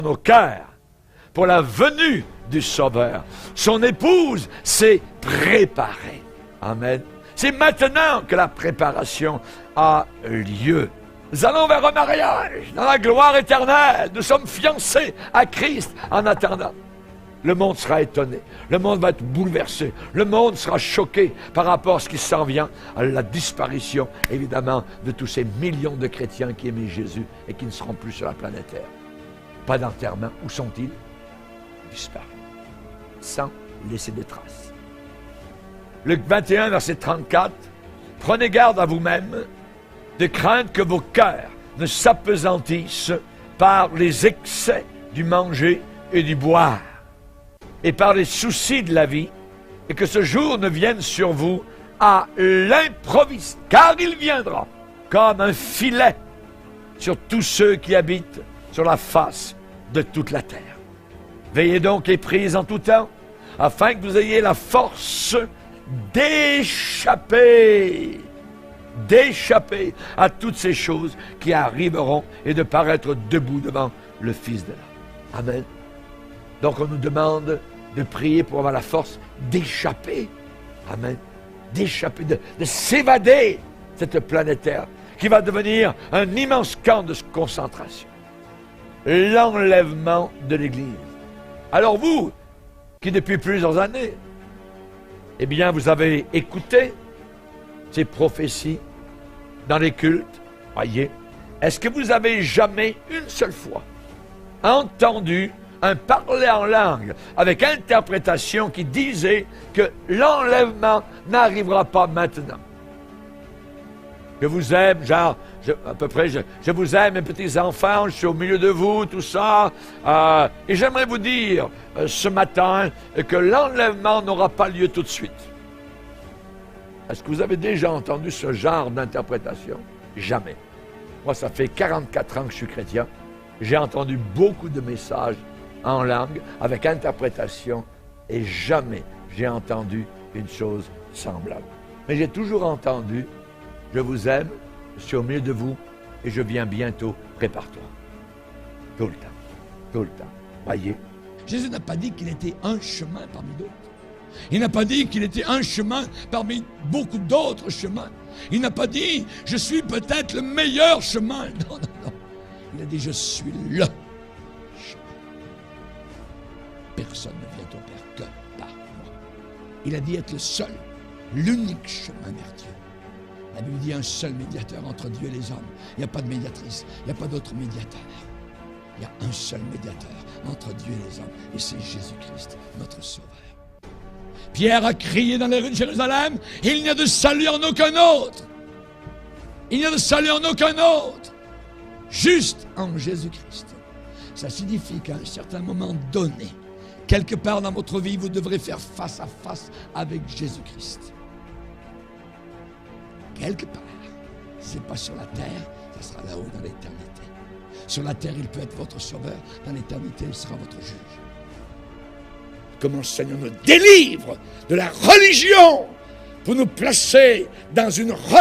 nos cœurs pour la venue du Sauveur. Son épouse s'est préparée. Amen. C'est maintenant que la préparation a lieu. Nous allons vers un mariage dans la gloire éternelle. Nous sommes fiancés à Christ en attendant. Le monde sera étonné. Le monde va être bouleversé. Le monde sera choqué par rapport à ce qui s'en vient, à la disparition, évidemment, de tous ces millions de chrétiens qui aimaient Jésus et qui ne seront plus sur la planète Terre. Pas d'enterrement. Où sont-ils? Disparus. Sans laisser des traces. Luc 21, verset 34. Prenez garde à vous-même de craindre que vos cœurs ne s'apesantissent par les excès du manger et du boire, et par les soucis de la vie, et que ce jour ne vienne sur vous à l'improviste, car il viendra comme un filet sur tous ceux qui habitent sur la face de toute la terre. Veillez donc et priez en tout temps, afin que vous ayez la force d'échapper à toutes ces choses qui arriveront et de paraître debout devant le Fils de l'homme. Amen. Donc on nous demande de prier pour avoir la force d'échapper. Amen. D'échapper, de s'évader de cette planète Terre qui va devenir un immense camp de concentration. L'enlèvement de l'Église. Alors vous, qui depuis plusieurs années, eh bien vous avez écouté ces prophéties dans les cultes, voyez, est-ce que vous avez jamais une seule fois entendu un parler en langue avec interprétation qui disait que l'enlèvement n'arrivera pas maintenant? Je vous aime, genre, à peu près, je vous aime, mes petits enfants, je suis au milieu de vous, tout ça. Et j'aimerais vous dire ce matin que l'enlèvement n'aura pas lieu tout de suite. Est-ce que vous avez déjà entendu ce genre d'interprétation? Jamais. Moi, ça fait 44 ans que je suis chrétien. J'ai entendu beaucoup de messages en langue, avec interprétation, et jamais j'ai entendu une chose semblable. Mais j'ai toujours entendu, je vous aime, je suis au milieu de vous, et je viens bientôt, prépare-toi. Tout le temps. Tout le temps. Voyez. Jésus n'a pas dit qu'il était un chemin parmi d'autres. Il n'a pas dit qu'il était un chemin parmi beaucoup d'autres chemins. Il n'a pas dit, je suis peut-être le meilleur chemin. Non, non, non. Il a dit, je suis le chemin. Personne ne vient au Père que par moi. Il a dit être le seul, l'unique chemin vers Dieu. La Bible dit un seul médiateur entre Dieu et les hommes. Il n'y a pas de médiatrice, il n'y a pas d'autre médiateur. Il y a un seul médiateur entre Dieu et les hommes, et c'est Jésus-Christ, notre Sauveur. Pierre a crié dans les rues de Jérusalem, il n'y a de salut en aucun autre. Il n'y a de salut en aucun autre. Juste en Jésus-Christ. Ça signifie qu'à un certain moment donné, quelque part dans votre vie, vous devrez faire face à face avec Jésus-Christ. Quelque part. Si ce n'est pas sur la terre, ça sera là-haut dans l'éternité. Sur la terre, il peut être votre sauveur. Dans l'éternité, il sera votre juge. Comment le Seigneur nous délivre de la religion pour nous placer dans une